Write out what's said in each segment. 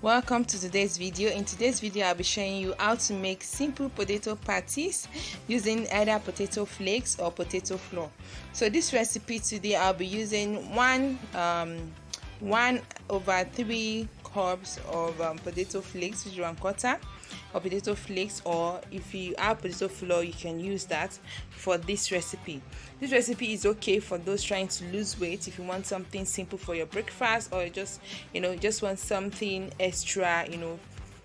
Welcome to today's video. In today's video, I'll be showing you how to make simple potato patties using either potato flakes or potato flour. So this recipe today, I'll be using 1/3 cups of potato flakes, which is 1/4, or potato flakes, or if you have potato flour, you can use that for this recipe. This recipe is okay for those trying to lose weight. If you want something simple for your breakfast, or just want something extra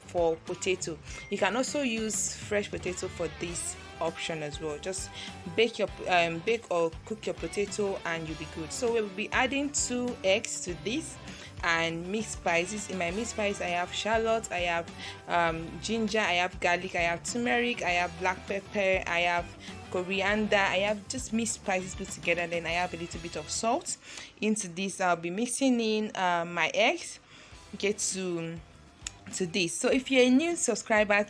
for potato, you can also use fresh potato for this option as well. Just bake or cook your potato and you'll be good. So we'll be adding 2 eggs to this and mixed spices. In my mixed spices, I have shallot, I have ginger, I have garlic, I have turmeric, I have black pepper, I have coriander, I have just mixed spices put together. Then I have a little bit of salt. Into this, I'll be mixing in my eggs, okay, to this. So if you're a new subscriber,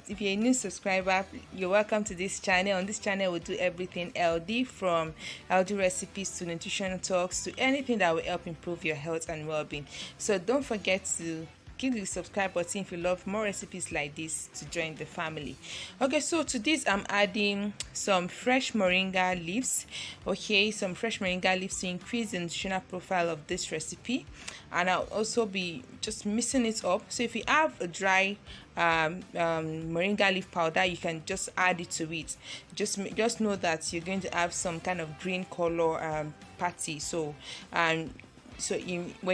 you're welcome to this channel. On this channel, we'll do everything healthy, from healthy recipes to nutritional talks to anything that will help improve your health and well-being. So don't forget to click the subscribe button if you love more recipes like this to join the family. Okay, so to this I'm adding some fresh moringa leaves. Okay, some fresh moringa leaves to increase the nutritional profile of this recipe, and I'll also be just mixing it up. So if you have a dry moringa leaf powder, you can just add it to it. Just know that you're going to have some kind of green color patty. So when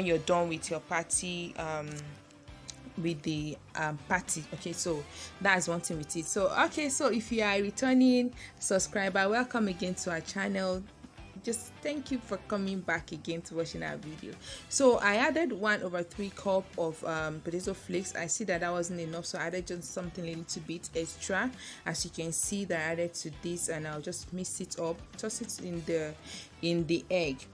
you're done with your patty, with the patty, okay, so that's one thing with it. So okay, so if you are a returning subscriber, welcome again to our channel. Just thank you for coming back again to watching our video. So I added 1/3 cup of potato flakes. I see that wasn't enough, so I added just something a little bit extra. As you can see, that I added to this, and I'll just mix it up, toss it in the egg.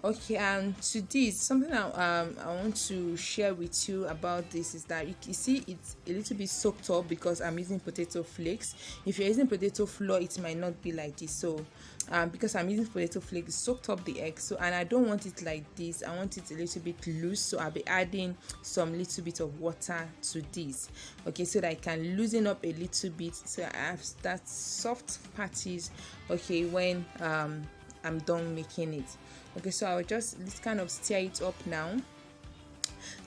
Okay, and to this, something I want to share with you about this is that you see it's a little bit soaked up because I'm using potato flakes. If you're using potato flour, it might not be like this. So because I'm using potato flakes, it soaked up the egg. So, and I don't want it like this, I want it a little bit loose. So I'll be adding some little bit of water to this, okay, so that I can loosen up a little bit, so I have that soft patties, okay, when I'm done making it. Okay, so I'll just kind of stir it up now.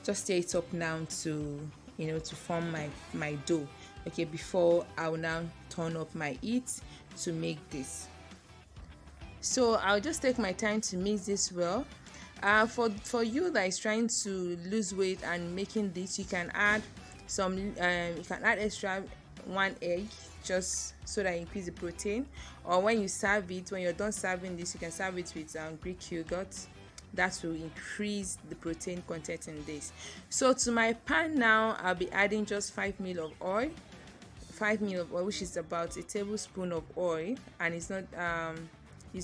Just stir it up now to to form my dough. Okay, before I will now turn up my heat to make this. So I'll just take my time to mix this well. For you that is trying to lose weight and making this, you can add some extra 1 egg, just so that you increase the protein. Or when you serve it, when you're done serving this, you can serve it with Greek yogurt. That will increase the protein content in this. So to my pan now, I'll be adding just 5 ml of oil. 5 ml of oil, which is about a tablespoon of oil, and it's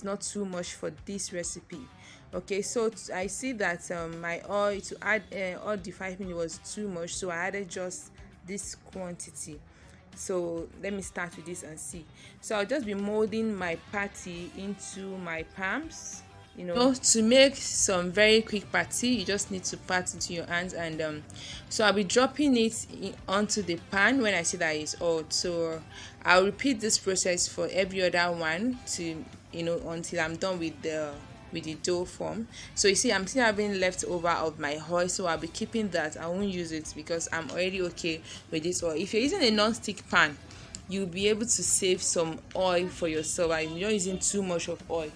not too much for this recipe. Okay, so I see that my oil, to add all the 5 ml was too much, so I added just this quantity. So let me start with this and see. So I'll just be molding my patty into my palms. So to make some very quick patty, you just need to pat into your hands, and so I'll be dropping it onto the pan when I see that it's hot. So I'll repeat this process for every other one to until I'm done with the dough form. So you see, I'm still having leftover of my oil, so I'll be keeping that. I won't use it because I'm already okay with this oil. If you're using a non-stick pan, you'll be able to save some oil for yourself, and you're not using too much of oil.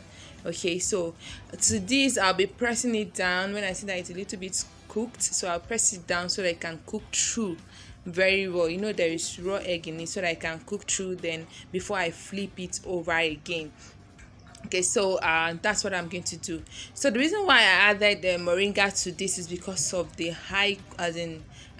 Okay, so to this, I'll be pressing it down when I see that it's a little bit cooked. So I'll press it down so that it can cook through very well. There is raw egg in it, so that I can cook through then before I flip it over again. Okay, so that's what I'm going to do. So the reason why I added the moringa to this is because of the high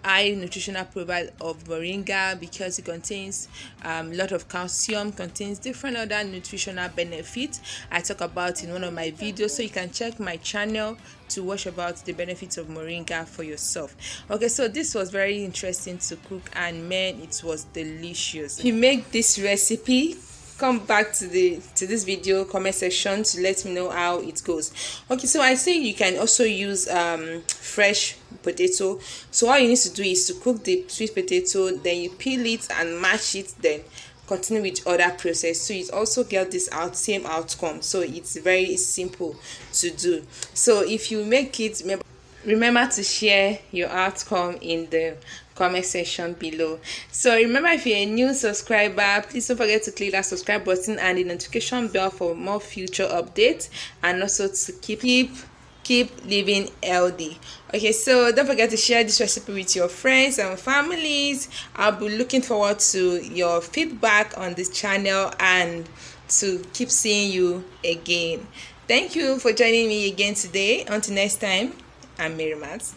nutritional profile of moringa, because it contains a lot of calcium, contains different other nutritional benefits I talk about in one of my videos. So you can check my channel to watch about the benefits of moringa for yourself. Okay, so this was very interesting to cook, and man, it was delicious. If you make this recipe, come back to this video comment section to let me know how it goes. Okay, so I say you can also use fresh potato. So all you need to do is to cook the sweet potato, then you peel it and mash it, then continue with other process, so it also get this same outcome. So it's very simple to do. So if you make it, remember to share your outcome in the comment section below. So remember, if you're a new subscriber, please don't forget to click that subscribe button and the notification bell for more future updates, and also to keep living healthy. Okay, so don't forget to share this recipe with your friends and families. I'll be looking forward to your feedback on this channel and to keep seeing you again. Thank you for joining me again today. Until next time, I'm Mary Matt.